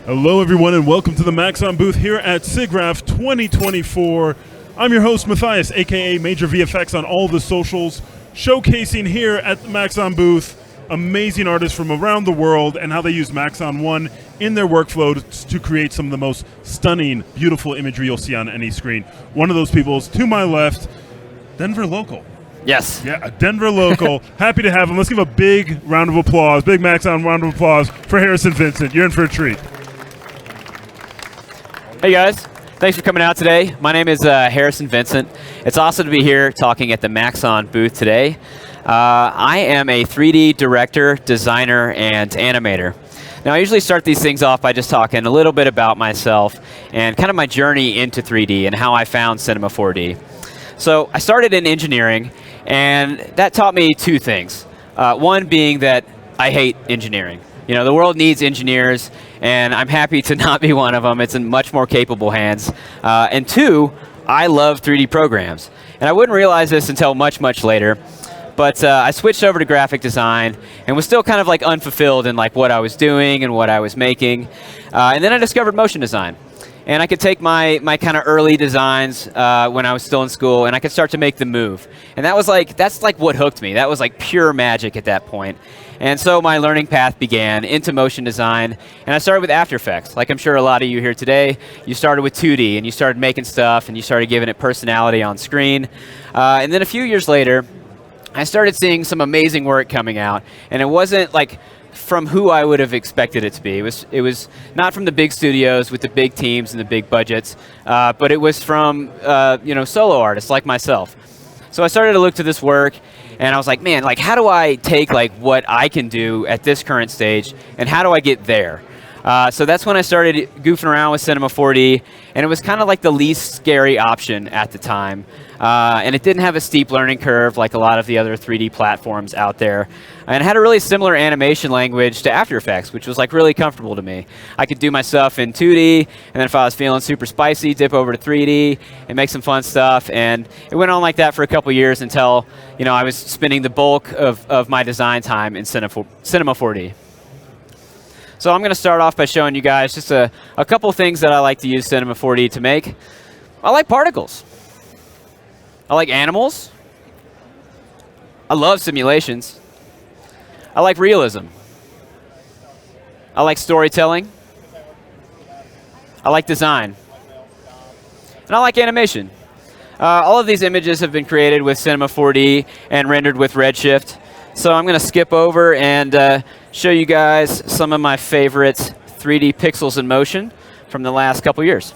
Hello, everyone, and welcome to the Maxon booth here at SIGGRAPH 2024. I'm your host, Matthias, a.k.a. Major VFX on all the socials, showcasing here at the Maxon booth amazing artists from around the world and how they use Maxon 1 in their workflow to create some of the most stunning, beautiful imagery you'll see on any screen. One of those people is to my left, Denver local. Yes. Yeah, a Denver local. Happy to have him. Let's give a big round of applause, big Maxon round of applause for Harrison Vincent. You're in for a treat. Hey guys, thanks for coming out today. My name is Harrison Vincent. It's awesome to be here talking at the Maxon booth today. I am a 3D director, designer, and animator. Now I usually start these things off by just talking a little bit about myself and kind of my journey into 3D and how I found Cinema 4D. So I started in engineering, and that taught me two things. One being that I hate engineering. You know, the world needs engineers, and I'm happy to not be one of them. It's in much more capable hands. And two, I love 3D programs. And I wouldn't realize this until much, much later. But I switched over to graphic design and was still kind of like unfulfilled in like what I was doing and what I was making. And then I discovered motion design. And I could take my kind of early designs when I was still in school, and I could start to make them move. And that's like what hooked me. That was like pure magic at that point. And so my learning path began into motion design, and I started with After Effects. Like I'm sure a lot of you here today, you started with 2D, and you started making stuff, and you started giving it personality on screen. And then a few years later, I started seeing some amazing work coming out, and it wasn't like from who I would have expected it to be. It was not from the big studios with the big teams and the big budgets, but it was from solo artists like myself. So I started to look to this work, and I was like, man, like how do I take like what I can do at this current stage, and how do I get there? So that's when I started goofing around with Cinema 4D, and it was kind of like the least scary option at the time. And it didn't have a steep learning curve like a lot of the other 3D platforms out there. And it had a really similar animation language to After Effects, which was like really comfortable to me. I could do my stuff in 2D, and then if I was feeling super spicy, dip over to 3D and make some fun stuff. And it went on like that for a couple years until I was spending the bulk of my design time in Cinema 4D. So I'm going to start off by showing you guys just a couple things that I like to use Cinema 4D to make. I like particles. I like animals. I love simulations. I like realism. I like storytelling. I like design. And I like animation. All of these images have been created with Cinema 4D and rendered with Redshift. So I'm going to skip over and show you guys some of my favorite 3D pixels in motion from the last couple years.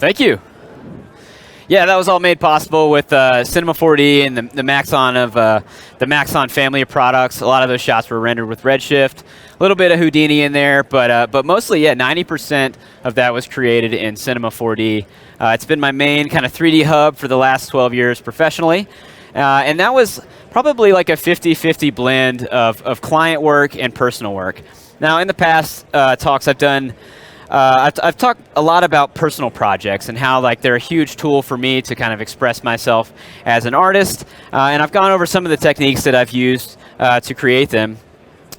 Thank you. Yeah, that was all made possible with Cinema 4D and the Maxon of the Maxon family of products. A lot of those shots were rendered with Redshift. A little bit of Houdini in there, but mostly, yeah, 90% of that was created in Cinema 4D. It's been my main kind of 3D hub for the last 12 years professionally, and that was probably like a 50-50 blend of client work and personal work. Now, in the past talks I've done. I've talked a lot about personal projects and how like they're a huge tool for me to kind of express myself as an artist, and I've gone over some of the techniques that I've used to create them.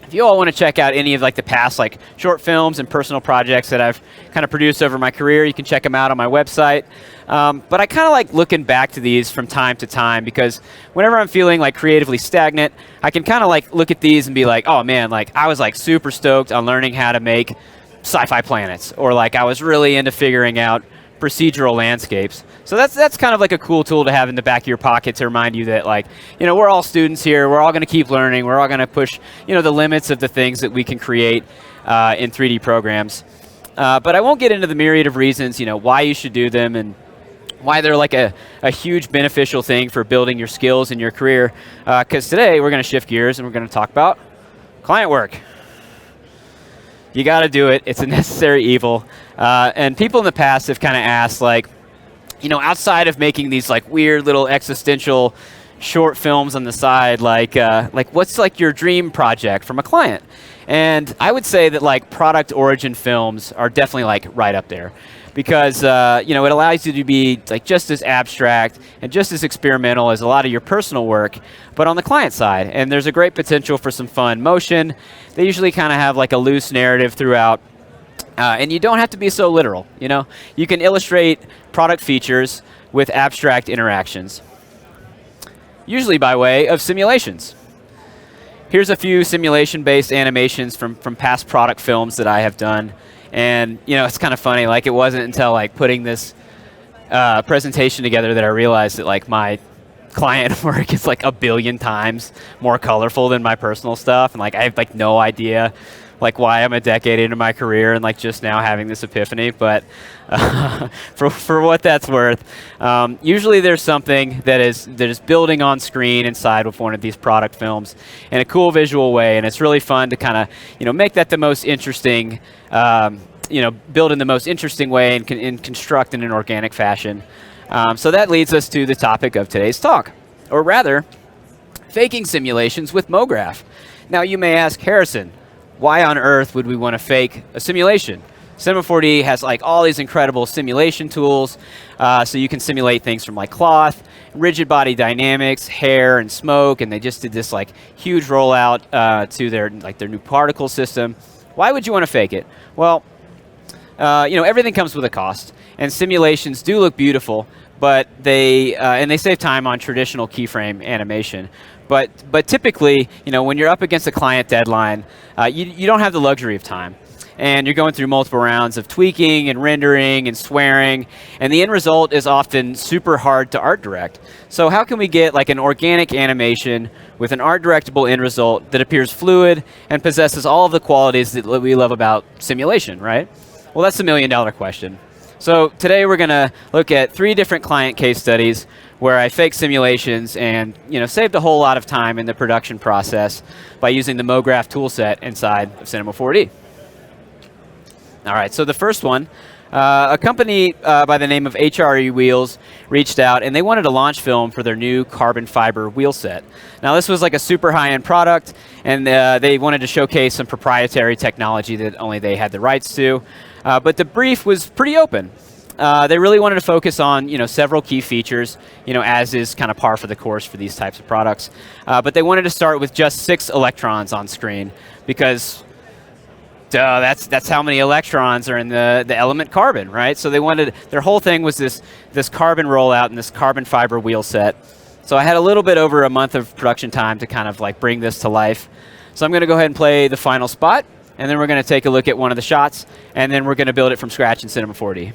If you all want to check out any of like the past like short films and personal projects that I've kind of produced over my career, you can check them out on my website. But I kind of like looking back to these from time to time because whenever I'm feeling like creatively stagnant, I can kind of like look at these and be like, oh man, like I was like super stoked on learning how to make sci-fi planets, or like I was really into figuring out procedural landscapes. So that's kind of like a cool tool to have in the back of your pocket to remind you that, like, you know, we're all students here. We're all going to keep learning. We're all going to push, you know, the limits of the things that we can create in 3D programs. But I won't get into the myriad of reasons, you know, why you should do them and why they're like a huge beneficial thing for building your skills in your career. Because today we're going to shift gears and we're going to talk about client work. You got to do it. It's a necessary evil. And people in the past have kind of asked, like, you know, outside of making these like weird little existential short films on the side, like what's like your dream project from a client? And I would say that like product origin films are definitely like right up there, because you know, it allows you to be like just as abstract and just as experimental as a lot of your personal work, but on the client side. And there's a great potential for some fun motion. They usually kind of have like a loose narrative throughout. And you don't have to be so literal, you know? You can illustrate product features with abstract interactions, usually by way of simulations. Here's a few simulation-based animations from past product films that I have done. And, you know, it's kind of funny, like it wasn't until like putting this presentation together that I realized that like my client work is like 1 billion times more colorful than my personal stuff. And like I have like no idea like why I'm a decade into my career and like just now having this epiphany, but for what that's worth, usually there's something that is building on screen inside of one of these product films in a cool visual way, and it's really fun to kind of, you know, make that the most interesting, you know, build in the most interesting way and construct in an organic fashion. So that leads us to the topic of today's talk, or rather, faking simulations with Mograph. Now you may ask, Harrison, why on earth would we want to fake a simulation? Cinema 4D has like all these incredible simulation tools, so you can simulate things from like cloth, rigid body dynamics, hair, and smoke, and they just did this like huge rollout to their new particle system. Why would you want to fake it? Well, you know, everything comes with a cost, and simulations do look beautiful, but they save time on traditional keyframe animation. But typically, you know, when you're up against a client deadline, you don't have the luxury of time. And you're going through multiple rounds of tweaking and rendering and swearing, and the end result is often super hard to art direct. So how can we get like an organic animation with an art directable end result that appears fluid and possesses all of the qualities that we love about simulation, right? Well, that's the $1 million question. So today we're going to look at 3 different client case studies where I faked simulations and, you know, saved a whole lot of time in the production process by using the Mograph toolset inside of Cinema 4D. All right, so the first one, a company by the name of HRE Wheels reached out and they wanted a launch film for their new carbon fiber wheel set. Now this was like a super high-end product, and they wanted to showcase some proprietary technology that only they had the rights to. But the brief was pretty open. They really wanted to focus on, you know, several key features, you know, as is kind of par for the course for these types of products. But they wanted to start with just 6 electrons on screen because, duh, that's how many electrons are in the element carbon, right? So they wanted, their whole thing was this carbon rollout and this carbon fiber wheel set. So I had a little bit over a month of production time to kind of like bring this to life. So I'm going to go ahead and play the final spot, and then we're going to take a look at one of the shots, and then we're going to build it from scratch in Cinema 4D.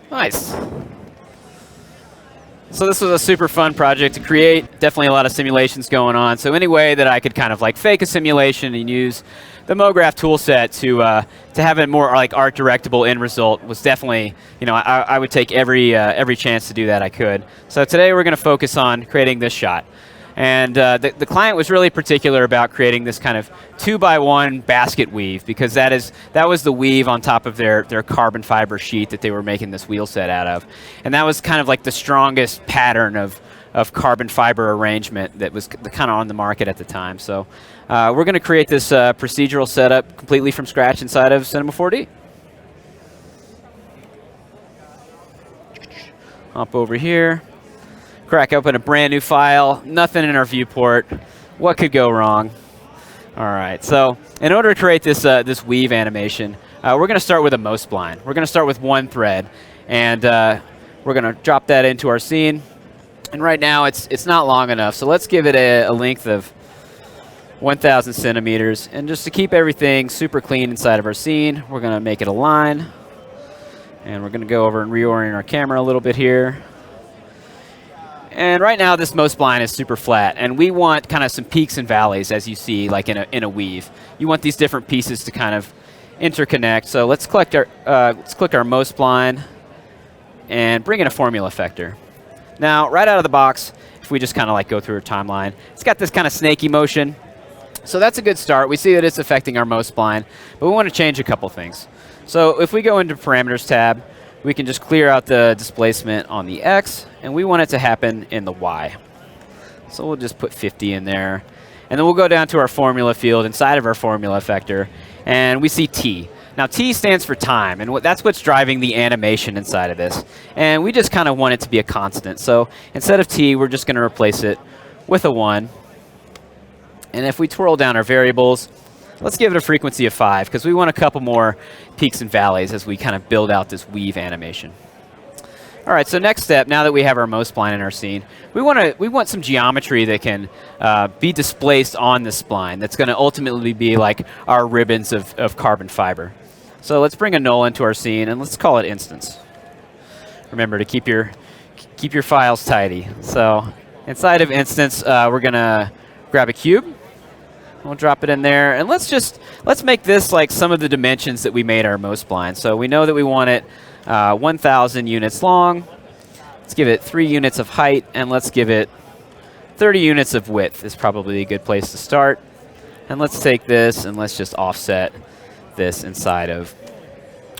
Nice. So this was a super fun project to create. Definitely a lot of simulations going on. So any way that I could kind of like fake a simulation and use the Mograph toolset to have a more like art-directable end result was definitely, you know, I would take every chance to do that I could. So today we're going to focus on creating this shot. And the client was really particular about creating this kind of 2x1 basket weave, because that was the weave on top of their carbon fiber sheet that they were making this wheel set out of. And that was kind of like the strongest pattern of carbon fiber arrangement that was kind of on the market at the time. So we're going to create this procedural setup completely from scratch inside of Cinema 4D. Hop over here. Crack open a brand new file, nothing in our viewport. What could go wrong? All right, so in order to create this, this weave animation, we're going to start with a mow spline. We're going to start with one thread, and we're going to drop that into our scene. And right now it's not long enough, so let's give it a length of 1,000 centimeters. And just to keep everything super clean inside of our scene, we're going to make it a line. And we're going to go over and reorient our camera a little bit here. And right now, this mow spline is super flat, and we want kind of some peaks and valleys, as you see, like in a weave. You want these different pieces to kind of interconnect. So let's click our mow spline and bring in a formula effector. Now, right out of the box, if we just kind of like go through our timeline, it's got this kind of snaky motion. So that's a good start. We see that it's affecting our mow spline, but we want to change a couple things. So if we go into Parameters tab, we can just clear out the displacement on the X, and we want it to happen in the Y. So we'll just put 50 in there. And then we'll go down to our formula field inside of our formula effector, and we see T. Now T stands for time, and that's what's driving the animation inside of this. And we just kind of want it to be a constant. So instead of T, we're just going to replace it with a 1. And if we twirl down our variables, let's give it a frequency of 5, because we want a couple more peaks and valleys as we kind of build out this weave animation. All right, so next step, now that we have our mow spline in our scene, we want some geometry that can be displaced on the spline. That's going to ultimately be like our ribbons of carbon fiber. So let's bring a null into our scene, and let's call it instance. Remember to keep your files tidy. So inside of instance, we're going to grab a cube. We'll drop it in there, and let's make this like some of the dimensions that we made our mow spline. So we know that we want it 1,000 units long. Let's give it 3 units of height, and let's give it 30 units of width is probably a good place to start. And let's take this and let's just offset this inside of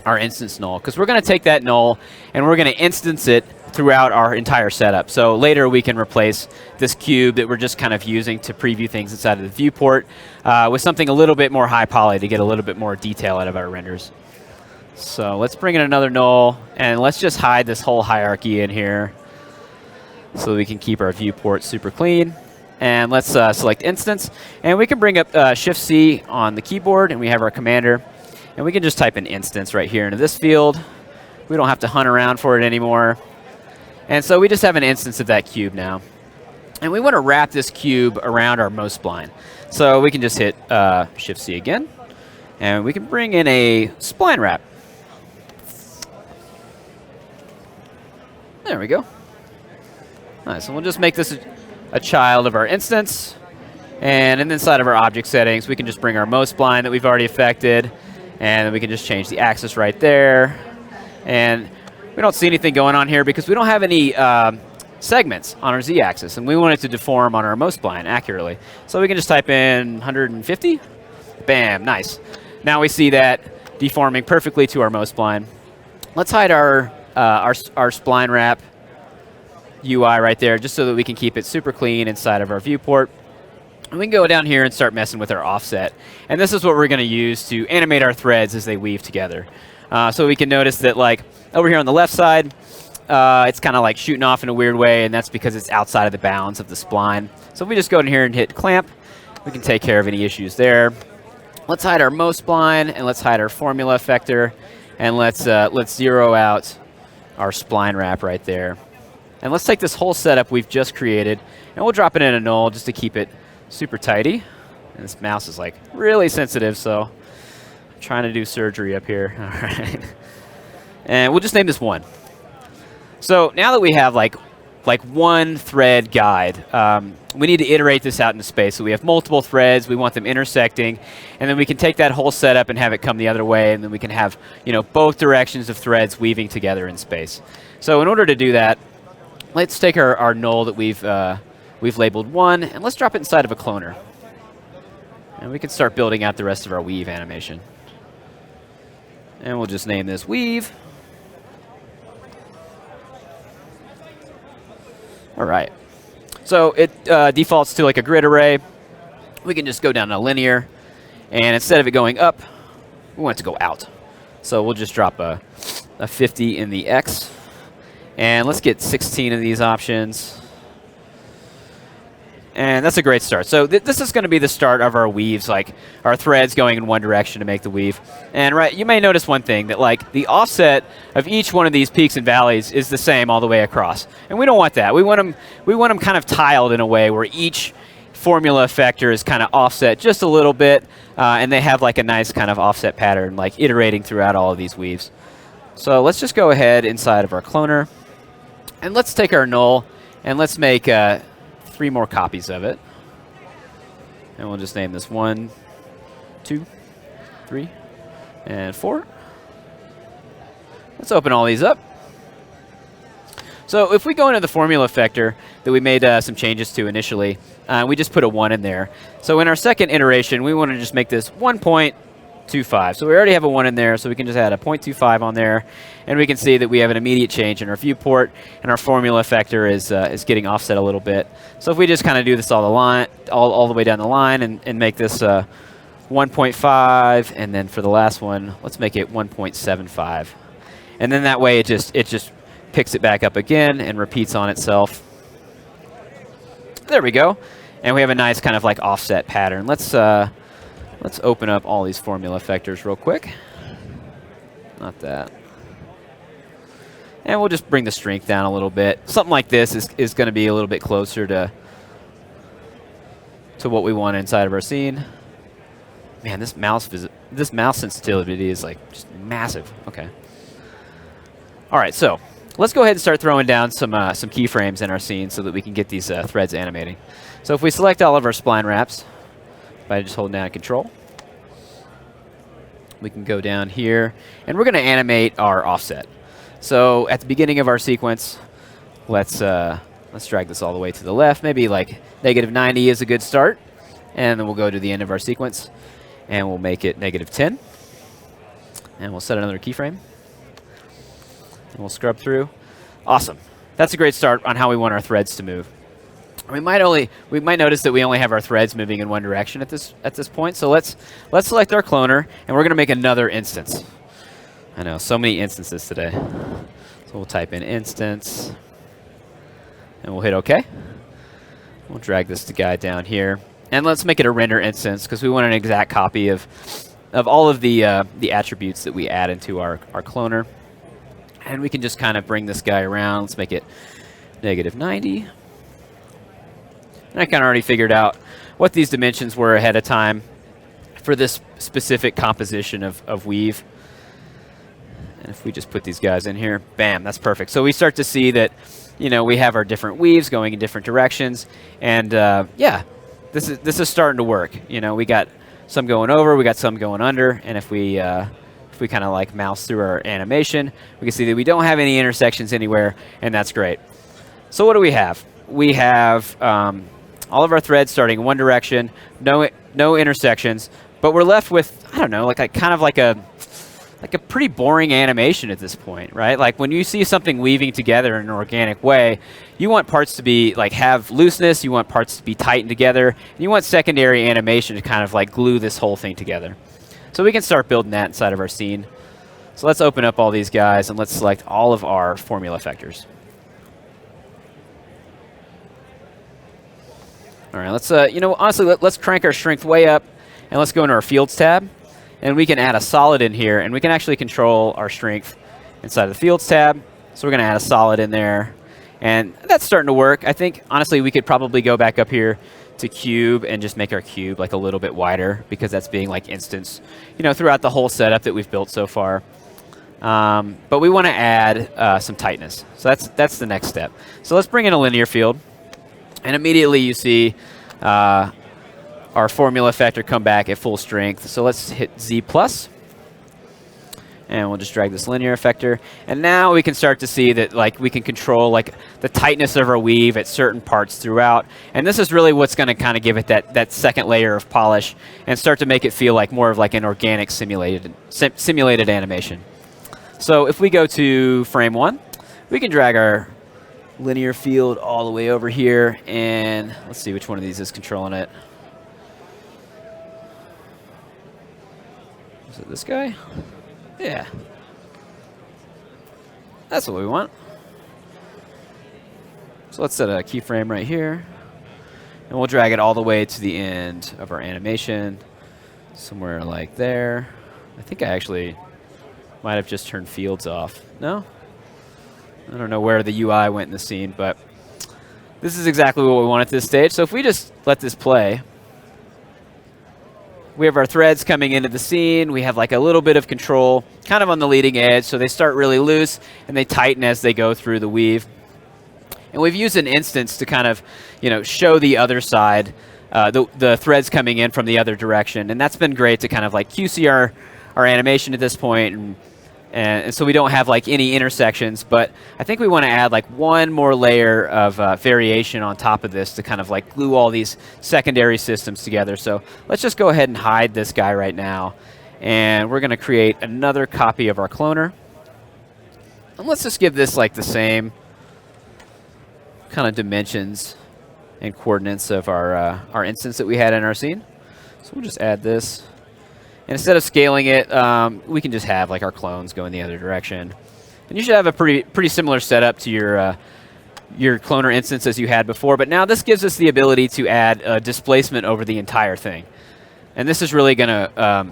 our instance null, because we're going to take that null and we're going to instance it throughout our entire setup. So later we can replace this cube that we're just kind of using to preview things inside of the viewport with something a little bit more high poly to get a little bit more detail out of our renders. So let's bring in another null, and let's just hide this whole hierarchy in here so we can keep our viewport super clean. And let's select instance, and we can bring up Shift-C on the keyboard, and we have our commander, and we can just type an instance right here into this field. We don't have to hunt around for it anymore. And so we just have an instance of that cube now. And we want to wrap this cube around our mow spline. So we can just hit Shift-C again, and we can bring in a spline wrap. There we go. Nice, and we'll just make this a child of our instance. And inside of our object settings, we can just bring our mow spline that we've already affected, and we can just change the axis right there. And we don't see anything going on here because we don't have any segments on our z-axis, and we want it to deform on our mow spline accurately. So we can just type in 150. Bam, nice. Now we see that deforming perfectly to our mow spline. Let's hide our spline wrap UI right there, just so that we can keep it super clean inside of our viewport. And we can go down here and start messing with our offset. And this is what we're going to use to animate our threads as they weave together. So we can notice that, like, over here on the left side, it's kind of like shooting off in a weird way, and that's because it's outside of the bounds of the spline. So if we just go in here and hit clamp, we can take care of any issues there. Let's hide our mow spline, and let's hide our formula effector, and let's zero out our spline wrap right there. And let's take this whole setup we've just created, and we'll drop it in a null just to keep it super tidy. And this mouse is like really sensitive, so I'm trying to do surgery up here. All right. And we'll just name this 1. So now that we have like like one thread guide. We need to iterate this out into space. So we have multiple threads, we want them intersecting, and then we can take that whole setup and have it come the other way, and then we can have both directions of threads weaving together in space. So in order to do that, let's take our null that we've labeled 1, and let's drop it inside of a cloner. And we can start building out the rest of our weave animation. And we'll just name this weave. All right. So it defaults to like a grid array. We can just go down a linear, and instead of it going up, we want it to go out. So we'll just drop a 50 in the X, and let's get 16 of these options. And that's a great start. So this is going to be the start of our weaves, like our threads going in one direction to make the weave. And you may notice one thing, that like the offset of each one of these peaks and valleys is the same all the way across. And we don't want that. We want them kind of tiled in a way where each formula effector is kind of offset just a little bit, and they have like a nice kind of offset pattern, like iterating throughout all of these weaves. So let's just go ahead inside of our cloner, and let's take our null, and let's make 3 more copies of it. And we'll just name this 1, 2, 3, and 4. Let's open all these up. So if we go into the formula effector that we made some changes to initially, we just put a 1 in there. So in our second iteration, we want to just make this 1.25. So we already have a 1 in there, so we can just add a 0.25 on there, and we can see that we have an immediate change in our viewport, and our formula effector is getting offset a little bit. So if we just kind of do this all the way down the line and make this 1.5, and then for the last one, let's make it 1.75. And then that way it just picks it back up again and repeats on itself. There we go. And we have a nice kind of like offset pattern. Let's open up all these formula effectors real quick. Not that. And we'll just bring the strength down a little bit. Something like this is going to be a little bit closer to what we want inside of our scene. Man, this mouse sensitivity is like just massive. Okay. All right, so let's go ahead and start throwing down some keyframes in our scene so that we can get these threads animating. So if we select all of our spline wraps by just holding down Control, we can go down here, and we're going to animate our offset. So at the beginning of our sequence, let's drag this all the way to the left. Maybe like -90 is a good start, and then we'll go to the end of our sequence, and we'll make it -10, and we'll set another keyframe, and we'll scrub through. Awesome. That's a great start on how we want our threads to move. We might notice that we only have our threads moving in one direction at this point. So let's select our cloner, and we're going to make another instance. I know, so many instances today. So we'll type in instance, and we'll hit OK. We'll drag this guy down here, and let's make it a render instance because we want an exact copy of all of the attributes that we add into our cloner. And we can just kind of bring this guy around. Let's make it -90. And I kind of already figured out what these dimensions were ahead of time for this specific composition of weave. And if we just put these guys in here, bam, that's perfect. So we start to see that, we have our different weaves going in different directions. And yeah, this is starting to work. We got some going over, we got some going under, and if we kind of like mouse through our animation, we can see that we don't have any intersections anywhere, and that's great. So what do we have? We have all of our threads starting in one direction, no intersections, but we're left with, I don't know, like a pretty boring animation at this point, right? Like when you see something weaving together in an organic way, you want parts to be like have looseness, you want parts to be tightened together, and you want secondary animation to kind of like glue this whole thing together. So we can start building that inside of our scene. So let's open up all these guys, and let's select all of our formula effectors. All right, let's, honestly, let's crank our strength way up, and let's go into our Fields tab. And we can add a solid in here, and we can actually control our strength inside of the Fields tab. So we're going to add a solid in there, and that's starting to work. I think, honestly, we could probably go back up here to cube and just make our cube like a little bit wider because that's being like instanced, throughout the whole setup that we've built so far. But we want to add some tightness. So that's the next step. So let's bring in a linear field. And immediately you see our formula effector come back at full strength. So let's hit Z+. And we'll just drag this linear effector. And now we can start to see that we can control the tightness of our weave at certain parts throughout. And this is really what's going to kind of give it that second layer of polish and start to make it feel like more of an organic simulated animation. So if we go to frame 1, we can drag our linear field all the way over here. And let's see which one of these is controlling it. Is it this guy? Yeah. That's what we want. So let's set a keyframe right here. And we'll drag it all the way to the end of our animation. Somewhere like there. I think I actually might have just turned fields off. No? I don't know where the UI went in the scene, but this is exactly what we want at this stage. So if we just let this play, we have our threads coming into the scene. We have a little bit of control kind of on the leading edge. So they start really loose and they tighten as they go through the weave. And we've used an instance to kind of, show the other side, the threads coming in from the other direction. And that's been great to kind of QC our animation at this point. And so we don't have any intersections, but I think we want to add one more layer of variation on top of this to kind of glue all these secondary systems together. So let's just go ahead and hide this guy right now. And we're going to create another copy of our cloner. And let's just give this the same kind of dimensions and coordinates of our instance that we had in our scene. So we'll just add this. And instead of scaling it, we can just have our clones go in the other direction. And you should have a pretty similar setup to your cloner instance as you had before. But now this gives us the ability to add displacement over the entire thing. And this is really going to,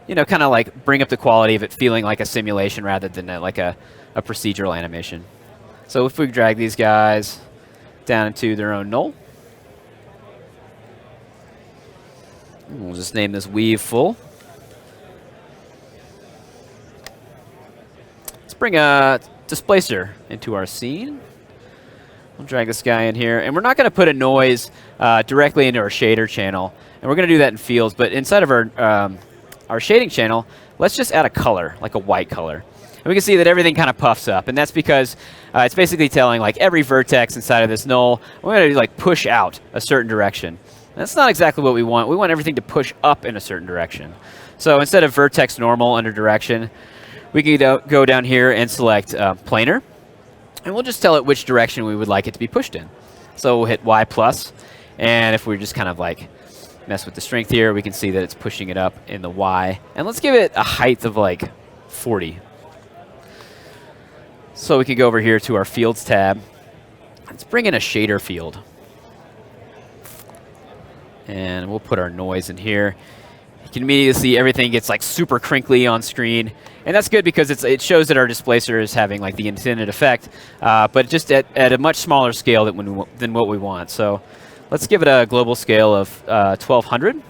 kind of bring up the quality of it feeling like a simulation rather than a procedural animation. So if we drag these guys down into their own null, we'll just name this weave full. Bring a displacer into our scene. We'll drag this guy in here. And we're not going to put a noise directly into our shader channel. And we're going to do that in fields. But inside of our shading channel, let's just add a color, a white color. And we can see that everything kind of puffs up. And that's because it's basically telling every vertex inside of this null, we're going to push out a certain direction. And that's not exactly what we want. We want everything to push up in a certain direction. So instead of vertex normal under direction, we can go down here and select planar, and we'll just tell it which direction we would like it to be pushed in. So we'll hit Y+, and if we just kind of mess with the strength here, we can see that it's pushing it up in the Y. And let's give it a height of 40. So we can go over here to our Fields tab. Let's bring in a shader field. And we'll put our noise in here. You can immediately see everything gets super crinkly on screen. And that's good because it shows that our displacer is having the intended effect, but just at a much smaller scale than what we want. So let's give it a global scale of 1200.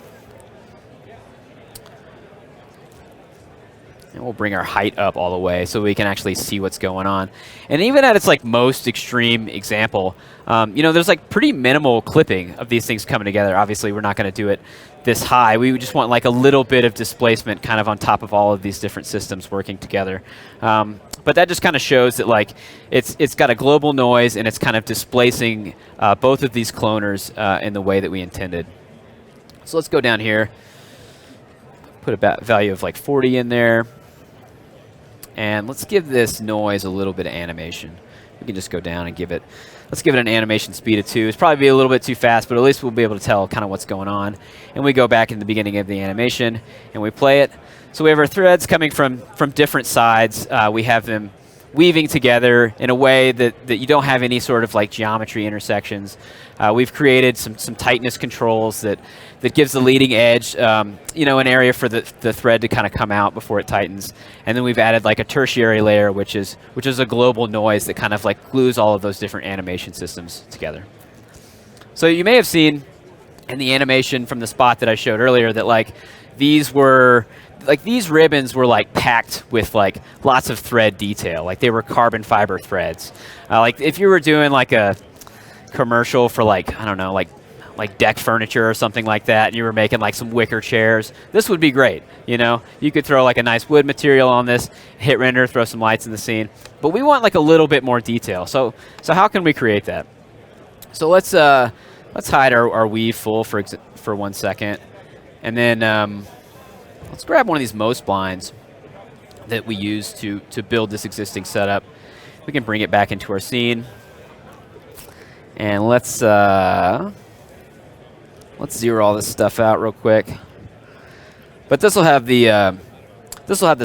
And we'll bring our height up all the way so we can actually see what's going on. And even at its most extreme example, there's pretty minimal clipping of these things coming together. Obviously, we're not going to do it this high. We just want a little bit of displacement kind of on top of all of these different systems working together. But that just kind of shows that it's got a global noise and it's kind of displacing both of these cloners in the way that we intended. So let's go down here, put a value of 40 in there. And let's give this noise a little bit of animation. We can just go down and let's give it an animation speed of 2. It's probably be a little bit too fast, but at least we'll be able to tell kind of what's going on. And we go back in the beginning of the animation and we play it. So we have our threads coming from different sides. We have them weaving together in a way that you don't have any sort of geometry intersections. We've created some tightness controls that gives the leading edge, an area for the thread to kind of come out before it tightens. And then we've added a tertiary layer, which is a global noise that kind of glues all of those different animation systems together. So you may have seen in the animation from the spot that I showed earlier that like these ribbons were like packed with like lots of thread detail. Like they were carbon fiber threads. Like if you were doing like a commercial for like, I don't know, like deck furniture or something like that, and you were making like some wicker chairs, this would be great. You know, you could throw like a nice wood material on this, hit render, throw some lights in the scene. But we want like a little bit more detail. So how can we create that? So let's hide our weave full for 1 second, and then let's grab one of these Mo splines that we use to build this existing setup. We can bring it back into our scene, and let's zero all this stuff out real quick. But this will have the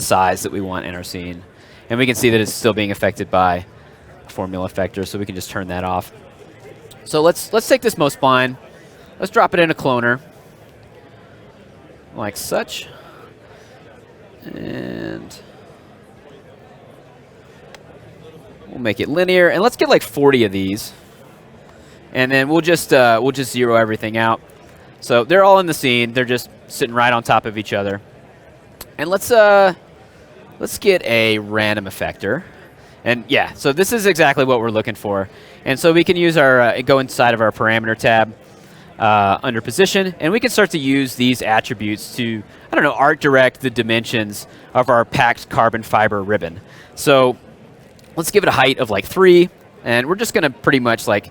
size that we want in our scene, and we can see that it's still being affected by a formula effector, so we can just turn that off. So let's take this Mo spline, let's drop it in a cloner, like such, and we'll make it linear, and let's get like 40 of these, and then we'll just zero everything out. So they're all in the scene, they're just sitting right on top of each other, and let's get a random effector. And yeah, so this is exactly what we're looking for. And so we can use our, go inside of our parameter tab under position, and we can start to use these attributes to, I don't know, art direct the dimensions of our packed carbon fiber ribbon. So let's give it a height of like 3, and we're just gonna pretty much like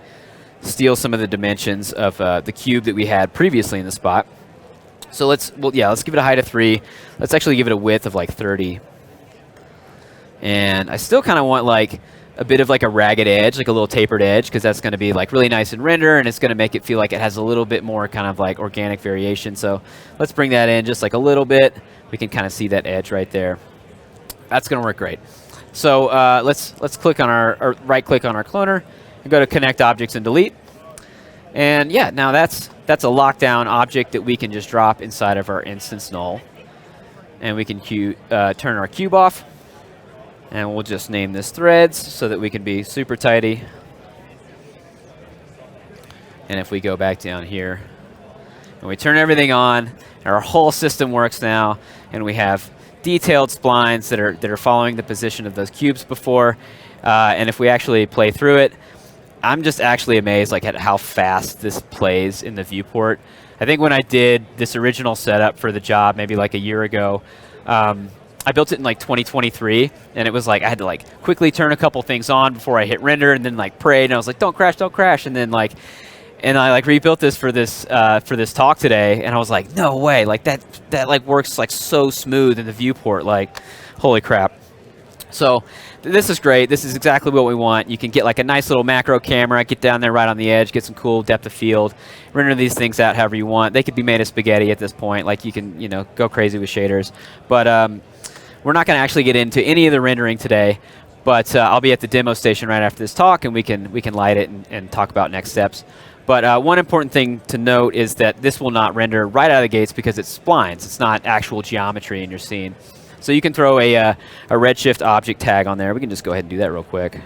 steal some of the dimensions of the cube that we had previously in the spot. So let's give it a height of 3. Let's actually give it a width of like 30. And I still kind of want like a bit of like a ragged edge, like a little tapered edge, because that's going to be like really nice in render, and it's going to make it feel like it has a little bit more kind of like organic variation. So let's bring that in just like a little bit. We can kind of see that edge right there. That's going to work great. So let's click on or right click on our cloner and go to connect objects and delete. And yeah, now that's a lockdown object that we can just drop inside of our instance null, and we can turn our cube off. And we'll just name this threads so that we can be super tidy. And if we go back down here and we turn everything on, our whole system works now, and we have detailed splines that are following the position of those cubes before. And if we actually play through it, I'm just actually amazed like at how fast this plays in the viewport. I think when I did this original setup for the job maybe like a year ago, I built it in like 2023, and it was like I had to like quickly turn a couple things on before I hit render, and then like prayed, and I was like, don't crash, and then like, and I like rebuilt this for this talk today, and I was like, no way, like that like works like so smooth in the viewport, like holy crap. So this is great. This is exactly what we want. You can get like a nice little macro camera, get down there right on the edge, get some cool depth of field, render these things out however you want. They could be made of spaghetti at this point. Like you can, you know, go crazy with shaders. But we're not going to actually get into any of the rendering today. But I'll be at the demo station right after this talk, and we can light it and talk about next steps. But one important thing to note is that this will not render right out of the gates because it's splines. It's not actual geometry in your scene. So you can throw a redshift object tag on there. We can just go ahead and do that real quick.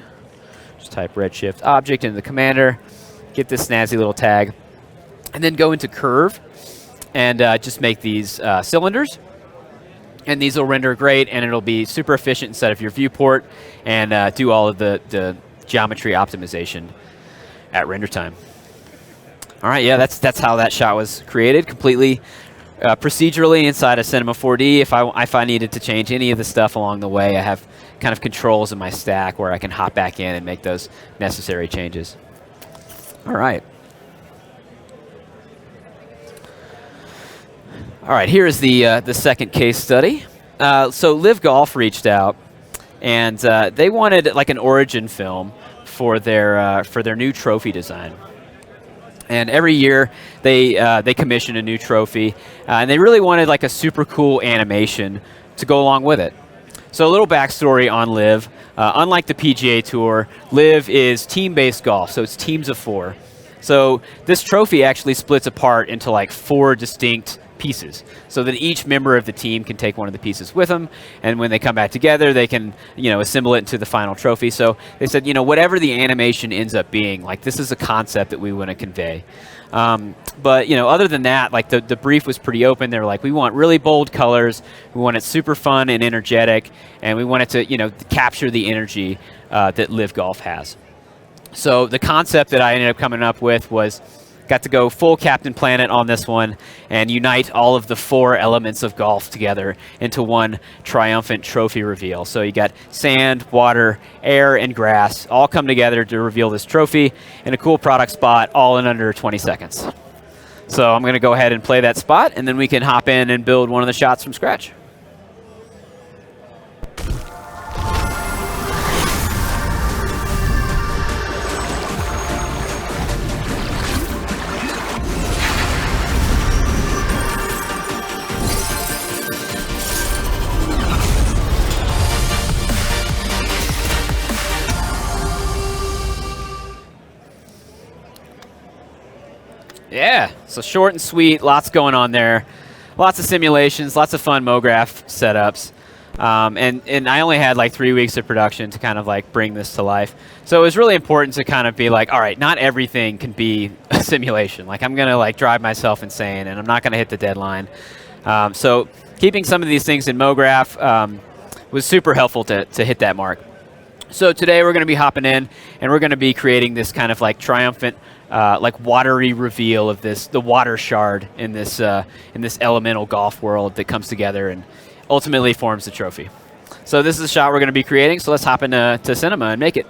Just type redshift object into the commander, get this snazzy little tag, and then go into curve and just make these cylinders. And these will render great, and it'll be super efficient inside of your viewport and do all of the geometry optimization at render time. All right, yeah, that's how that shot was created, completely procedurally inside of Cinema 4D. If I needed to change any of the stuff along the way, I have kind of controls in my stack where I can hop back in and make those necessary changes. All right. All right, here's the second case study. So Live Golf reached out, and they wanted like an origin film for their new trophy design. And every year they commission a new trophy, and they really wanted like a super cool animation to go along with it. So a little backstory on Live. Unlike the PGA Tour, Live is team-based golf, so it's teams of 4. So this trophy actually splits apart into like 4 distinct pieces, so that each member of the team can take one of the pieces with them, and when they come back together, they can assemble it into the final trophy. So they said, whatever the animation ends up being, like this is a concept that we want to convey. But other than that, like the brief was pretty open. They were like, we want really bold colors, we want it super fun and energetic, and we want it to capture the energy that Live Golf has. So the concept that I ended up coming up with was, got to go full Captain Planet on this one and unite all of the 4 elements of golf together into one triumphant trophy reveal. So you got sand, water, air, and grass all come together to reveal this trophy in a cool product spot, all in under 20 seconds. So I'm going to go ahead and play that spot, and then we can hop in and build one of the shots from scratch. Yeah, so short and sweet, lots going on there. Lots of simulations, lots of fun Mograph setups. And I only had like 3 weeks of production to kind of like bring this to life. So it was really important to kind of be like, all right, not everything can be a simulation. Like I'm gonna like drive myself insane and I'm not gonna hit the deadline. So keeping some of these things in Mograph was super helpful to hit that mark. So today we're gonna be hopping in and we're gonna be creating this kind of like triumphant like watery reveal of the water shard in this elemental golf world that comes together and ultimately forms the trophy. So this is a shot we're going to be creating, so let's hop into Cinema and make it.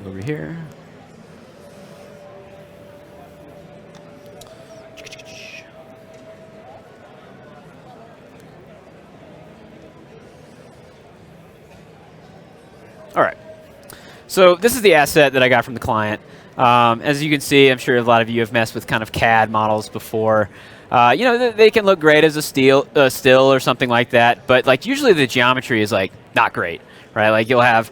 Over here. All right. So this is the asset that I got from the client. As you can see, I'm sure a lot of you have messed with kind of CAD models before. They can look great as a still or something like that, but like usually the geometry is like not great, right? Like you'll have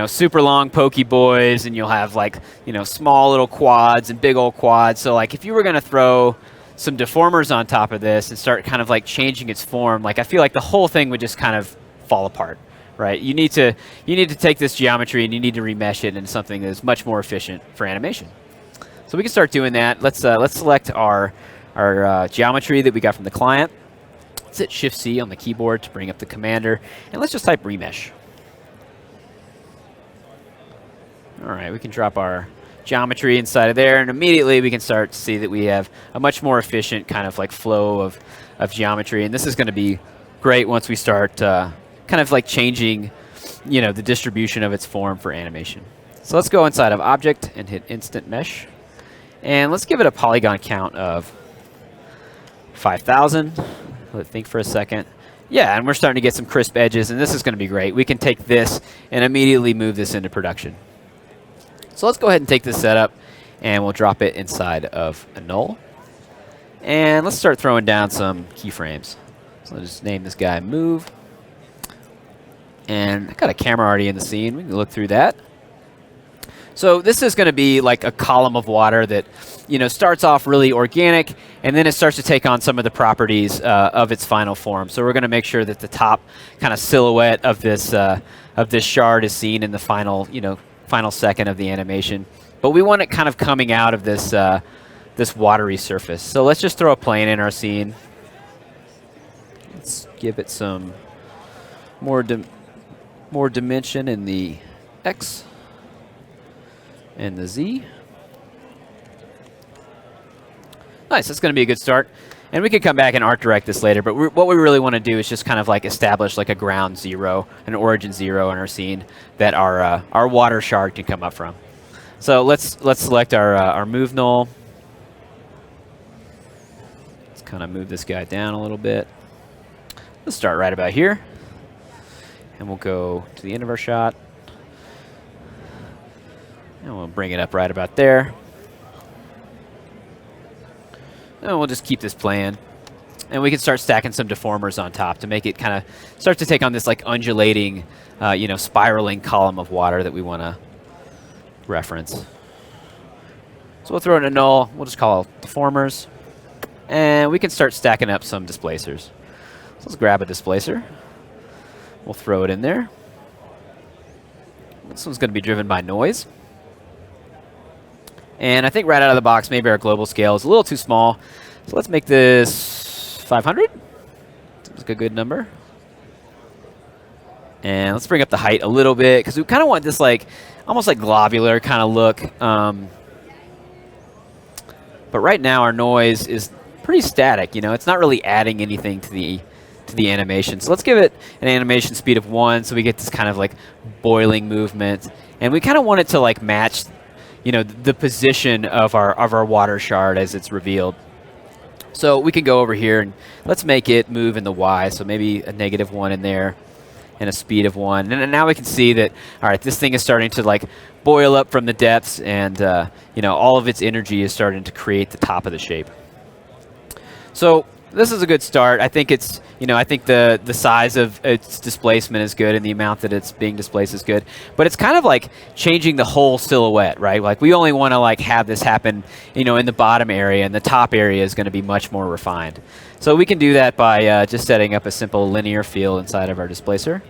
super long pokey boys, and you'll have like small little quads and big old quads. So like if you were going to throw some deformers on top of this and start kind of like changing its form, like I feel like the whole thing would just kind of fall apart. Right, you need to take this geometry and you need to remesh it into something that is much more efficient for animation. So we can start doing that. Let's select our geometry that we got from the client. Let's hit Shift-C on the keyboard to bring up the commander, and let's just type remesh. All right, we can drop our geometry inside of there, and immediately we can start to see that we have a much more efficient kind of like flow of geometry, and this is going to be great once we start kind of like changing, the distribution of its form for animation. So let's go inside of Object and hit Instant Mesh. And let's give it a polygon count of 5,000. Let it think for a second. Yeah, and we're starting to get some crisp edges, and this is going to be great. We can take this and immediately move this into production. So let's go ahead and take this setup, and we'll drop it inside of a null. And let's start throwing down some keyframes. So let's just name this guy Move. And I got a camera already in the scene. We can look through that. So this is going to be like a column of water that, starts off really organic, and then it starts to take on some of the properties of its final form. So we're going to make sure that the top kind of silhouette of this shard is seen in the final, final second of the animation. But we want it kind of coming out of this this watery surface. So let's just throw a plane in our scene. Let's give it some more dimension in the X and the Z. Nice, that's going to be a good start. And we could come back and art direct this later, but what we really want to do is just kind of like establish like a ground zero, an origin zero in our scene that our water shard can come up from. So let's select our move null. Let's kind of move this guy down a little bit. Let's start right about here. And we'll go to the end of our shot. And we'll bring it up right about there. And we'll just keep this playing. And we can start stacking some deformers on top to make it kind of start to take on this like undulating, spiraling column of water that we want to reference. So we'll throw in a null. We'll just call it deformers. And we can start stacking up some displacers. So let's grab a displacer. We'll throw it in there. This one's going to be driven by noise. And I think right out of the box, maybe our global scale is a little too small. So let's make this 500. Seems like a good number. And let's bring up the height a little bit, because we kind of want this like almost like globular kind of look. But right now our noise is pretty static. You know, it's not really adding anything to the animation. So let's give it an animation speed of 1, so we get this kind of like boiling movement. And we kind of want it to like match, you know, the position of our water shard as it's revealed. So we can go over here and let's make it move in the Y. So maybe a -1 in there. And a speed of 1. And now we can see that, all right, this thing is starting to like boil up from the depths, and you know, all of its energy is starting to create the top of the shape. So this is a good start. I think it's, you know, I think the size of its displacement is good, and the amount that it's being displaced is good. But it's kind of like changing the whole silhouette, right? Like we only want to like have this happen, you know, in the bottom area, and the top area is going to be much more refined. So we can do that by just setting up a simple linear field inside of our displacer.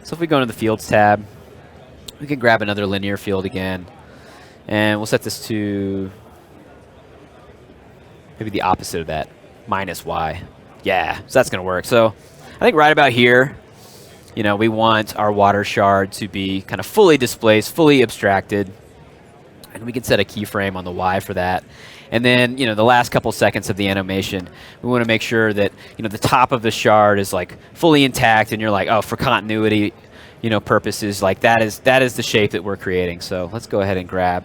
So if we go into the Fields tab, we can grab another linear field again, and we'll set this to maybe the opposite of that, -Y. Yeah, so that's going to work. So I think right about here, you know, we want our water shard to be kind of fully displaced, fully abstracted, and we can set a keyframe on the Y for that. And then, you know, the last couple seconds of the animation, we want to make sure that, you know, the top of the shard is like fully intact, and you're like, oh, for continuity, you know, purposes, like that is the shape that we're creating. So let's go ahead and grab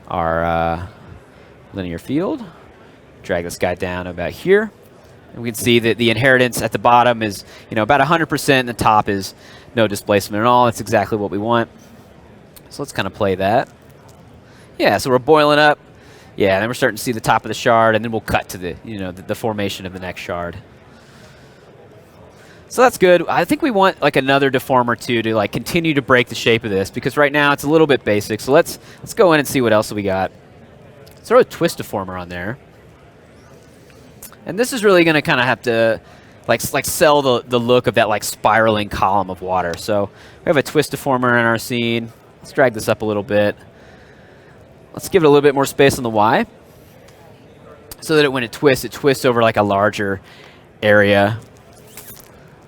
our linear field, drag this guy down about here, and we can see that the inheritance at the bottom is, you know, about 100%, and the top is no displacement at all. That's exactly what we want. So let's kind of play that. Yeah, so we're boiling up. Yeah, and then we're starting to see the top of the shard, and then we'll cut to the, you know, the formation of the next shard. So that's good. I think we want like another deformer too to like continue to break the shape of this, because right now it's a little bit basic. So let's go in and see what else we got. Let's throw a twist deformer on there. And this is really going to kind of have to like sell the look of that like spiraling column of water. So we have a twist deformer in our scene. Let's drag this up a little bit. Let's give it a little bit more space on the Y, so that when it twists over like a larger area.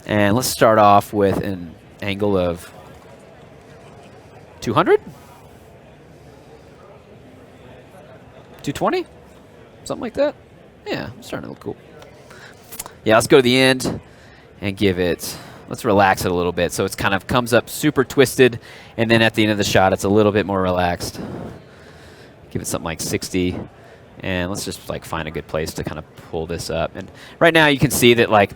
And let's start off with an angle of 200? 220? Something like that? Yeah, it's starting to look cool. Yeah, let's go to the end and give it, let's relax it a little bit so it kind of comes up super twisted, and then at the end of the shot it's a little bit more relaxed. Give it something like 60, and let's just like find a good place to kind of pull this up. And right now you can see that like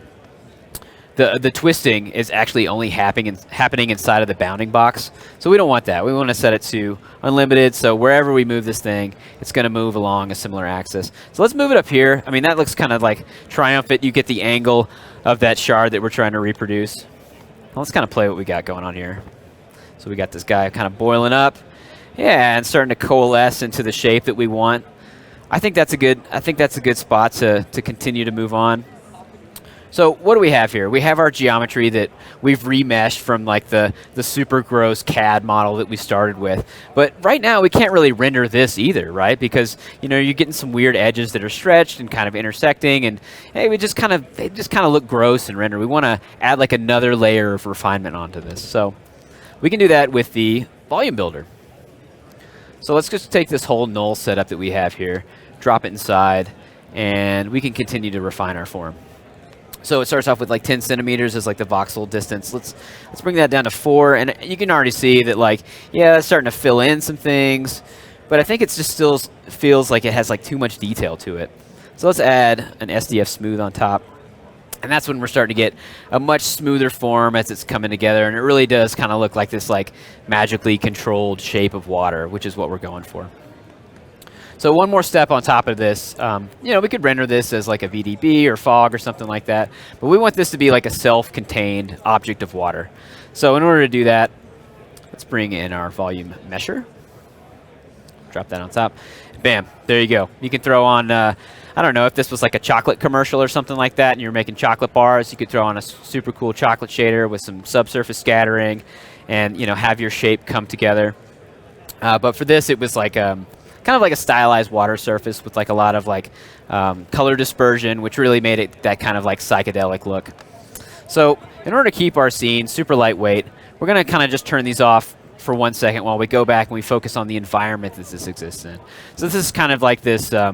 the twisting is actually only happening inside of the bounding box. So we don't want that. We want to set it to unlimited, so wherever we move this thing, it's going to move along a similar axis. So let's move it up here. I mean, that looks kind of like triumphant. You get the angle of that shard that we're trying to reproduce. Well, let's kind of play what we got going on here. So we got this guy kind of boiling up. Yeah, and starting to coalesce into the shape that we want. I think that's a good spot to continue to move on. So what do we have here? We have our geometry that we've remeshed from like the super gross CAD model that we started with. But right now we can't really render this either, right? Because, you know, you're getting some weird edges that are stretched and kind of intersecting, and hey, they just kind of look gross in render. We want to add like another layer of refinement onto this. So we can do that with the volume builder. So let's just take this whole null setup that we have here, drop it inside, and we can continue to refine our form. So it starts off with like 10 centimeters as like the voxel distance. Let's bring that down to 4, and you can already see that like, yeah, it's starting to fill in some things, but I think it just still feels like it has like too much detail to it. So let's add an SDF smooth on top. And that's when we're starting to get a much smoother form as it's coming together, and it really does kind of look like this like magically controlled shape of water, which is what we're going for. So one more step on top of this, you know, we could render this as like a VDB or fog or something like that, but we want this to be like a self-contained object of water. So in order to do that, let's bring in our volume mesher. Drop that on top. Bam, there you go. You can throw on I don't know, if this was like a chocolate commercial or something like that and you're making chocolate bars, you could throw on a super cool chocolate shader with some subsurface scattering and have your shape come together. But for this, it was like kind of like a stylized water surface with like a lot of like color dispersion, which really made it that kind of like psychedelic look. So in order to keep our scene super lightweight, we're going to kind of just turn these off for 1 second while we go back and we focus on the environment that this exists in. So this is kind of like this, I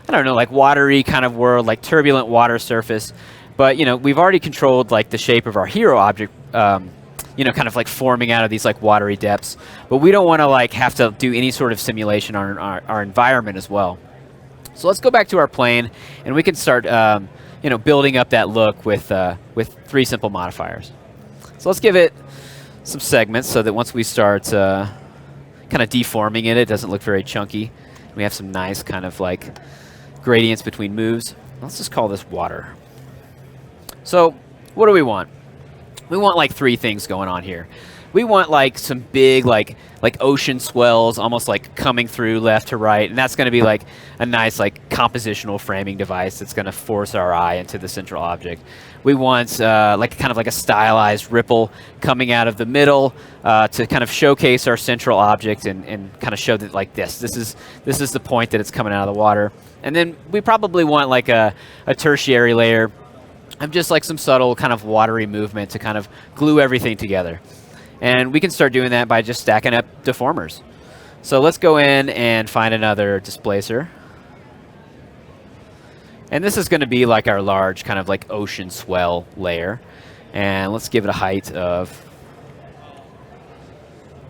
don't know, like watery kind of world, like turbulent water surface. But we've already controlled like the shape of our hero object, kind of like forming out of these like watery depths. But we don't want to like have to do any sort of simulation on our environment as well. So let's go back to our plane and we can start, building up that look with 3 simple modifiers. So let's give it some segments so that once we start kind of deforming it, it doesn't look very chunky. We have some nice kind of like gradients between moves. Let's just call this water. So what do we want? We want like 3 things going on here. We want like some big like ocean swells almost like coming through left to right, and that's going to be like a nice like compositional framing device that's going to force our eye into the central object. We want like kind of like a stylized ripple coming out of the middle to kind of showcase our central object and kind of show that like this is the point that it's coming out of the water. And then we probably want like a tertiary layer of just like some subtle kind of watery movement to kind of glue everything together. And we can start doing that by just stacking up deformers. So let's go in and find another displacer. And this is going to be like our large kind of like ocean swell layer. And let's give it a height of,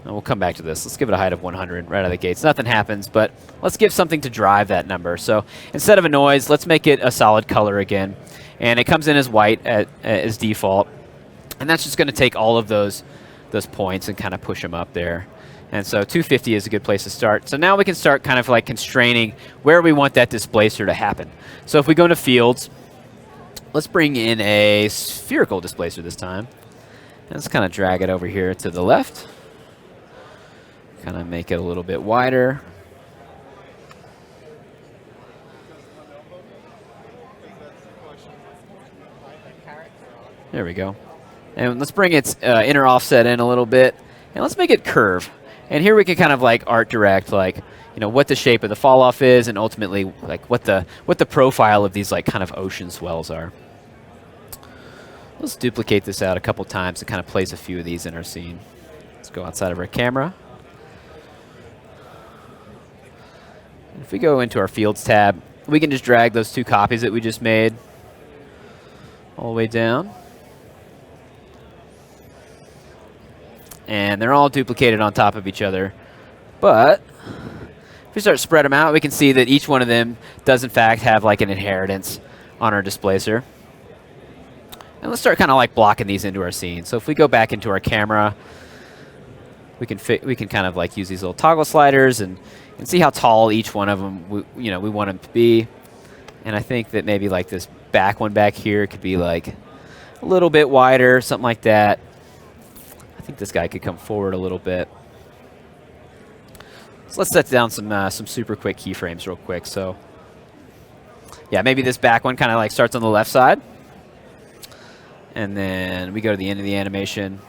and we'll come back to this. Let's give it a height of 100 right out of the gates. Nothing happens, but let's give something to drive that number. So instead of a noise, let's make it a solid color again. And it comes in as white as default. And that's just going to take all of those points and kind of push them up there. And so 250 is a good place to start. So now we can start kind of like constraining where we want that displacer to happen. So if we go into fields, let's bring in a spherical displacer this time. And let's kind of drag it over here to the left. Kind of make it a little bit wider. There we go. And let's bring its inner offset in a little bit, and let's make it curve. And here we can kind of like art direct, like what the shape of the fall off is, and ultimately like what the profile of these like kind of ocean swells are. Let's duplicate this out a couple times and kind of place a few of these in our scene. Let's go outside of our camera. And if we go into our Fields tab, we can just drag those 2 copies that we just made all the way down. And they're all duplicated on top of each other. But if we start to spread them out, we can see that each one of them does in fact have like an inheritance on our displacer. And let's start kind of like blocking these into our scene. So if we go back into our camera, we can kind of like use these little toggle sliders and see how tall each one of them we want them to be. And I think that maybe like this back one back here could be like a little bit wider, something like that. I think this guy could come forward a little bit. So let's set down some super quick keyframes real quick. So yeah, maybe this back one kind of like starts on the left side. And then we go to the end of the animation.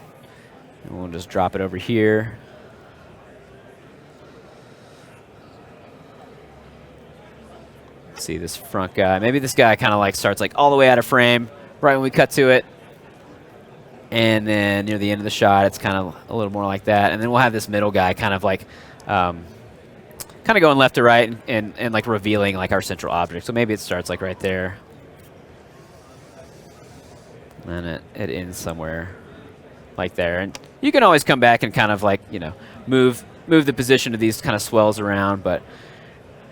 And we'll just drop it over here. Let's see this front guy. Maybe this guy kind of like starts like all the way out of frame right when we cut to it. And then near the end of the shot, it's kind of a little more like that. And then we'll have this middle guy kind of like, kind of going left to right and like revealing like our central object. So maybe it starts like right there. And it ends somewhere like there. And you can always come back and kind of like, move the position of these kind of swells around. But,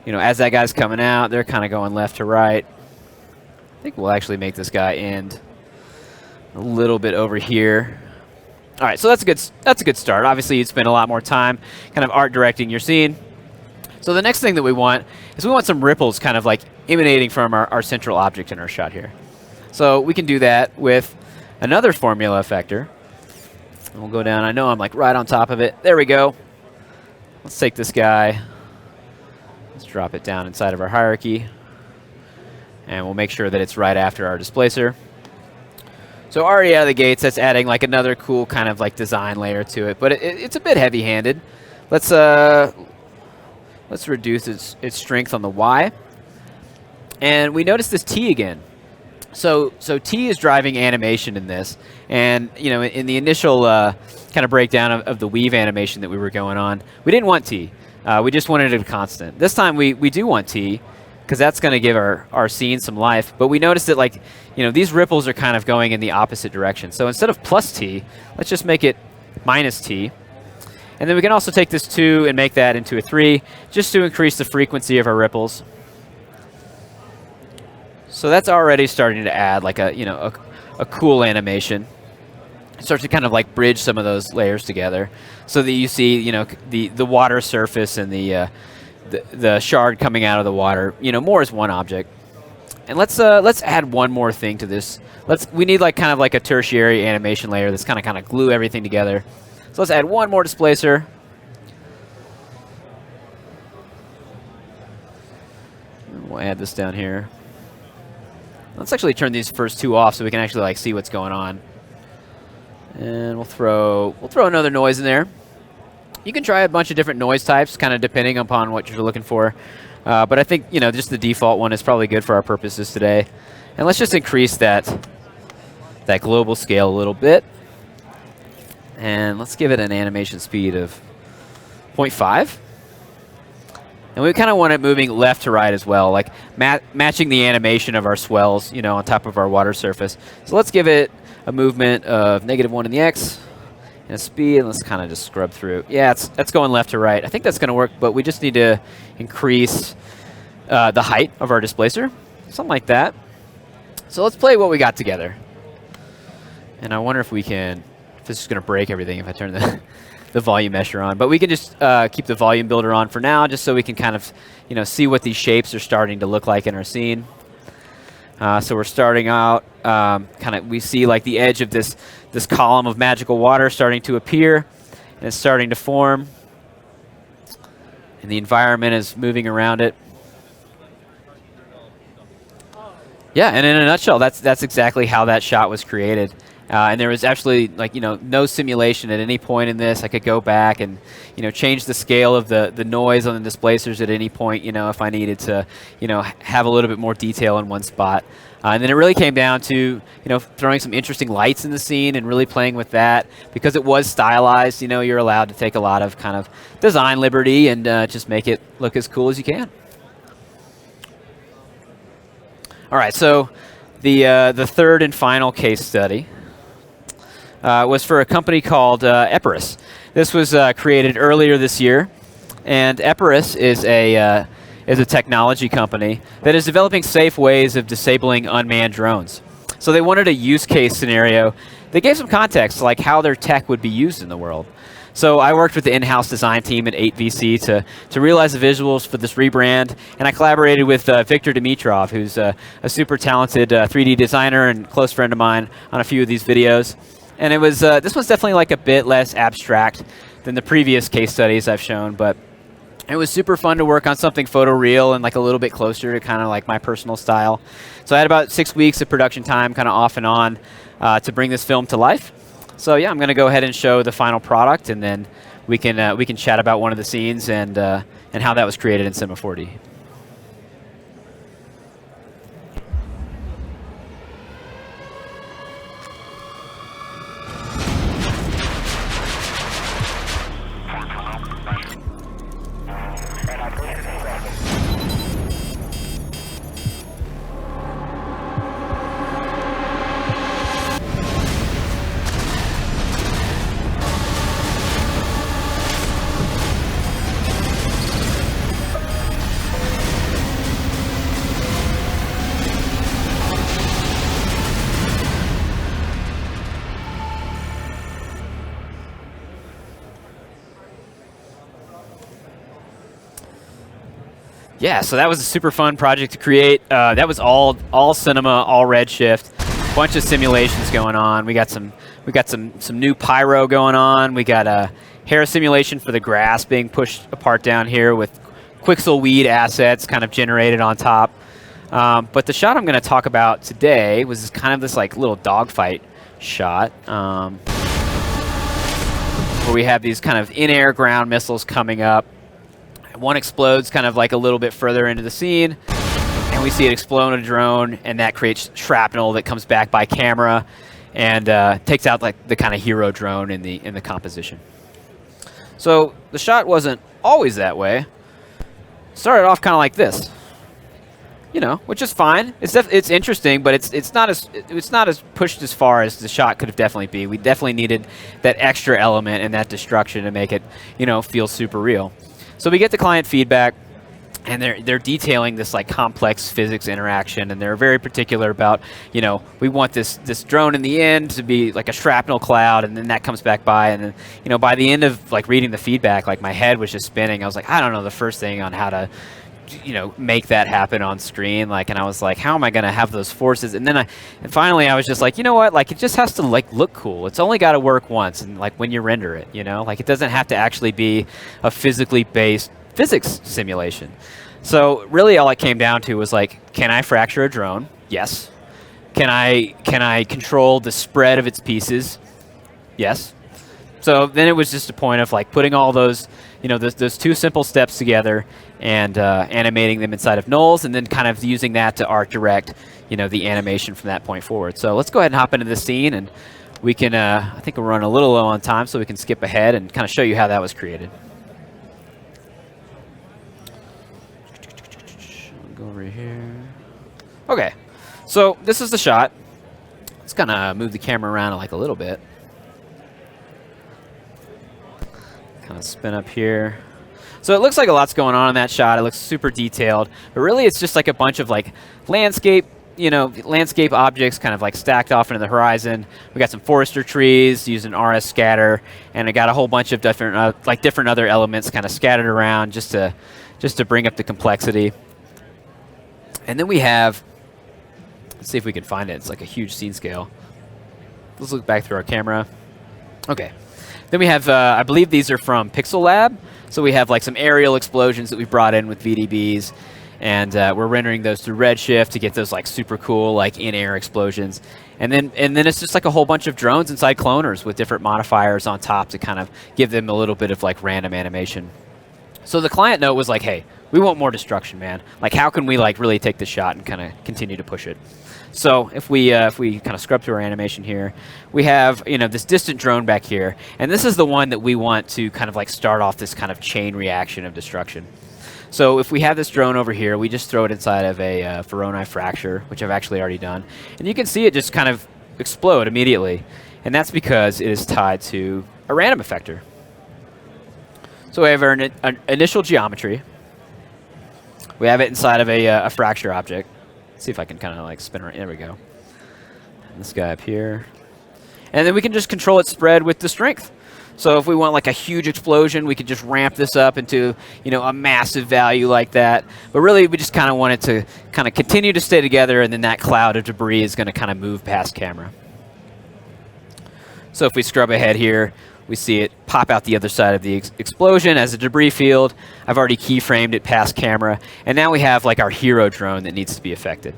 as that guy's coming out, they're kind of going left to right. I think we'll actually make this guy end a little bit over here. All right, so that's a good start. Obviously, you'd spend a lot more time kind of art directing your scene. So the next thing that we want is we want some ripples kind of like emanating from our central object in our shot here. So we can do that with another formula effector. And we'll go down. I know I'm like right on top of it. There we go. Let's take this guy. Let's drop it down inside of our hierarchy. And we'll make sure that it's right after our displacer. So already out of the gates, that's adding like another cool kind of like design layer to it, but it's a bit heavy-handed. Let's reduce its strength on the Y. And we notice this T again. So T is driving animation in this, and in the initial kind of breakdown of the weave animation that we were going on, we didn't want T. We just wanted it a constant. This time we do want T, because that's going to give our scene some life. But we noticed that these ripples are kind of going in the opposite direction. So instead of plus T, let's just make it minus T. And then we can also take this 2 and make that into a 3, just to increase the frequency of our ripples. So that's already starting to add like a cool animation. It starts to kind of like bridge some of those layers together, so that you see the water surface and the shard coming out of the water more as one object. And let's add one more thing to this. We need like kind of like a tertiary animation layer that's kind of glue everything together. So let's add one more displacer. We'll add this down here. Let's actually turn these first 2 off so we can actually like see what's going on. And we'll throw another noise in there. You can try a bunch of different noise types, kind of depending upon what you're looking for. But I think just the default one is probably good for our purposes today. And let's just increase that global scale a little bit. And let's give it an animation speed of 0.5. And we kind of want it moving left to right as well, like matching the animation of our swells, on top of our water surface. So let's give it a movement of -1 in the X and a speed, and let's kind of just scrub through. Yeah, that's going left to right. I think that's going to work, but we just need to increase the height of our displacer, something like that. So let's play what we got together. And I wonder if this is going to break everything if I turn the volume measure on. But we can just keep the volume builder on for now, just so we can kind of see what these shapes are starting to look like in our scene. So we're starting out, we see like the edge of this column of magical water starting to appear, and it's starting to form. And the environment is moving around it. Yeah, and in a nutshell, that's exactly how that shot was created. And there was actually no simulation at any point in this. I could go back and change the scale of the noise on the displacers at any point if I needed to have a little bit more detail in one spot. And then it really came down to throwing some interesting lights in the scene and really playing with that. Because it was stylized, you're allowed to take a lot of kind of design liberty and just make it look as cool as you can. All right, so the third and final case study was for a company called Epirus. This was created earlier this year, and Epirus is a technology company that is developing safe ways of disabling unmanned drones. So they wanted a use case scenario. They gave some context, like how their tech would be used in the world. So I worked with the in-house design team at 8VC to realize the visuals for this rebrand, and I collaborated with Victor Dimitrov, who's a super talented 3D designer and close friend of mine, on a few of these videos. And it was this one's definitely like a bit less abstract than the previous case studies I've shown, but it was super fun to work on something photoreal and like a little bit closer to kind of like my personal style. So I had about 6 weeks of production time, kind of off and on, to bring this film to life. So yeah, I'm going to go ahead and show the final product, and then we can chat about one of the scenes and how that was created in Cinema 4D. Yeah, so that was a super fun project to create. That was all cinema, all Redshift. Bunch of simulations going on. We got some new pyro going on. We got a hair simulation for the grass being pushed apart down here with Quixel weed assets kind of generated on top. But the shot I'm going to talk about today was kind of this like little dogfight shot where we have these kind of in-air ground missiles coming up. One explodes kind of like a little bit further into the scene, and we see it explode on a drone, and that creates shrapnel that comes back by camera and takes out like the kind of hero drone in the composition. So the shot wasn't always that way. It started off kind of like this, you know, which is fine. It's interesting, but it's not as pushed as far as the shot could have definitely be. We definitely needed that extra element and that destruction to make it, you know, feel super real. So we get the client feedback, and they're detailing this like complex physics interaction, and they're very particular about, you know, we want this drone in the end to be like a shrapnel cloud, and then that comes back by, and then, you know, by the end of like reading the feedback, like my head was just spinning. I was like, I don't know the first thing on how to, you know, make that happen on screen, like, and I was like, how am I going to have those forces? And then finally I was just like, you know what, like, it just has to like look cool. It's only got to work once, and like when you render it, you know, like it doesn't have to actually be a physically based physics simulation. So really all it came down to was like, can I fracture a drone? Yes. Can I control the spread of its pieces? Yes. So then it was just a point of like putting all those, you know, those two simple steps together and animating them inside of nulls, and then kind of using that to art direct, you know, the animation from that point forward. So let's go ahead and hop into the scene, and we can, I think we'll run a little low on time, so we can skip ahead and kind of show you how that was created. Go over here. Okay, so this is the shot. Let's kind of move the camera around like a little bit. Kind of spin up here. So it looks like a lot's going on in that shot. It looks super detailed, but really it's just like a bunch of like landscape, you know, landscape objects kind of like stacked off into the horizon. We got some forester trees using RS scatter, and I got a whole bunch of different different other elements kind of scattered around just to bring up the complexity. And then we have, let's see if we can find it. It's like a huge scene scale. Let's look back through our camera. Okay. Then we have, I believe these are from Pixel Lab. So we have like some aerial explosions that we brought in with VDBs, and we're rendering those through Redshift to get those like super cool like in-air explosions. And then it's just like a whole bunch of drones inside cloners with different modifiers on top to kind of give them a little bit of like random animation. So the client note was like, hey, we want more destruction, man. Like, how can we like really take this shot and kind of continue to push it? So if we kind of scrub through our animation here, we have, you know, this distant drone back here, and this is the one that we want to kind of like start off this kind of chain reaction of destruction. So if we have this drone over here, we just throw it inside of a Voronoi fracture, which I've actually already done, and you can see it just kind of explode immediately, and that's because it is tied to a random effector. So we have our initial geometry. We have it inside of a fracture object. Let's see if I can kind of like spin around. There we go. And this guy up here. And then we can just control its spread with the strength. So if we want like a huge explosion, we could just ramp this up into, you know, a massive value like that. But really, we just kind of want it to kind of continue to stay together, and then that cloud of debris is going to kind of move past camera. So if we scrub ahead here, we see it pop out the other side of the explosion as a debris field. I've already keyframed it past camera. And now we have like our hero drone that needs to be affected.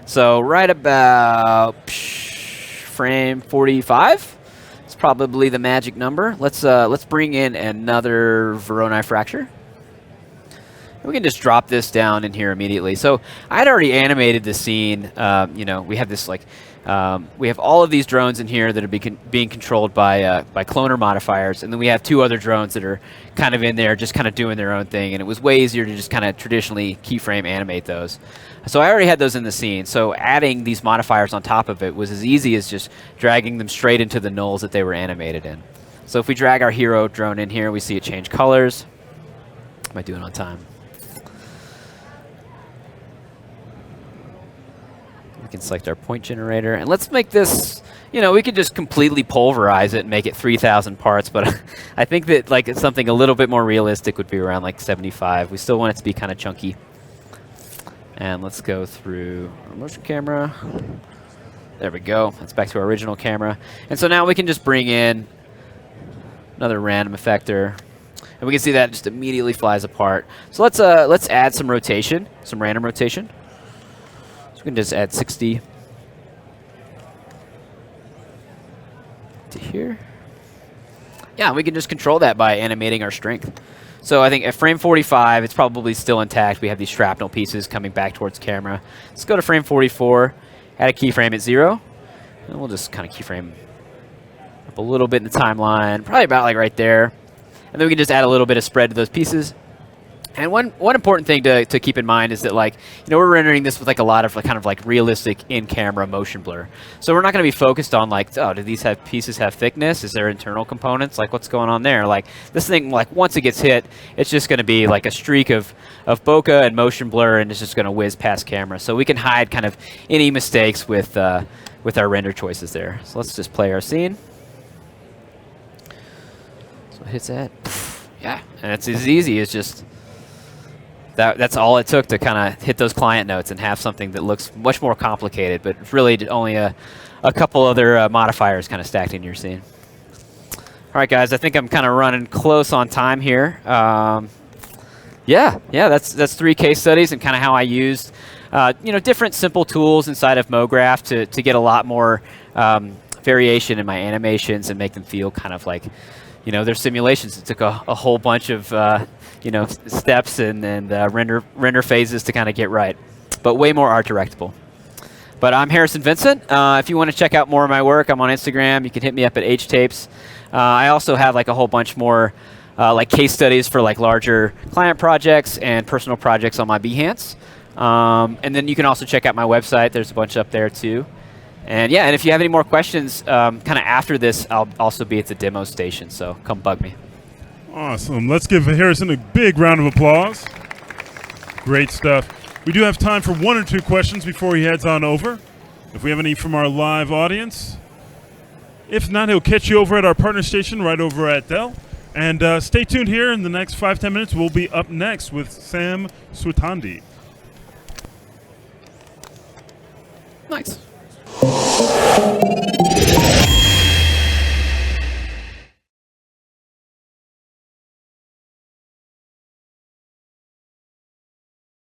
So right about frame 45 is probably the magic number. Let's bring in another Voronoi fracture. We can just drop this down in here immediately. So I'd already animated the scene. You know, we have this like, we have all of these drones in here that are being controlled by cloner modifiers, and then we have two other drones that are kind of in there just kind of doing their own thing, and it was way easier to just kind of traditionally keyframe animate those. So I already had those in the scene, so adding these modifiers on top of it was as easy as just dragging them straight into the nulls that they were animated in. So if we drag our hero drone in here, we see it change colors. Am I doing on time? We can select our point generator, and let's make this, you know, we could just completely pulverize it and make it 3,000 parts, but I think that like it's something a little bit more realistic would be around like 75. We still want it to be kind of chunky. And let's go through our motion camera. There we go. That's back to our original camera. And so now we can just bring in another random effector, and we can see that it just immediately flies apart. So let's add some rotation, some random rotation. can just add 60 to here. Yeah, we can just control that by animating our strength. So I think at frame 45, it's probably still intact. We have these shrapnel pieces coming back towards camera. Let's go to frame 44, add a keyframe at 0, and we'll just kind of keyframe up a little bit in the timeline, probably about like right there. And then we can just add a little bit of spread to those pieces. And one important thing to keep in mind is that, like, you know, we're rendering this with like a lot of like kind of like realistic in-camera motion blur. So we're not going to be focused on like, oh, do these pieces have thickness? Is there internal components? Like, what's going on there? Like, this thing, like, once it gets hit, it's just going to be like a streak of bokeh and motion blur, and it's just going to whiz past camera. So we can hide kind of any mistakes with our render choices there. So let's just play our scene. So it hits that. Yeah, and it's as easy as just... That's all it took to kind of hit those client notes and have something that looks much more complicated, but really only a couple other modifiers kind of stacked in your scene. All right, guys, I think I'm kind of running close on time here. Yeah, that's 3 case studies and kind of how I used you know, different simple tools inside of Mograph to get a lot more variation in my animations and make them feel kind of like, you know, they're simulations. It took a whole bunch of you know, steps and render phases to kind of get right, but way more art-directable. But I'm Harrison Vincent. If you want to check out more of my work, I'm on Instagram. You can hit me up at HTapes. I also have like a whole bunch more like case studies for like larger client projects and personal projects on my Behance. And then you can also check out my website. There's a bunch up there too. And yeah, and if you have any more questions, kind of after this, I'll also be at the demo station, so come bug me. Awesome. Let's give Harrison a big round of applause. Great stuff. We do have time for 1 or 2 questions before he heads on over, if we have any from our live audience. If not, he'll catch you over at our partner station right over at Dell. And stay tuned here. In the next 5-10 minutes, we'll be up next with Sam Switandi. Nice.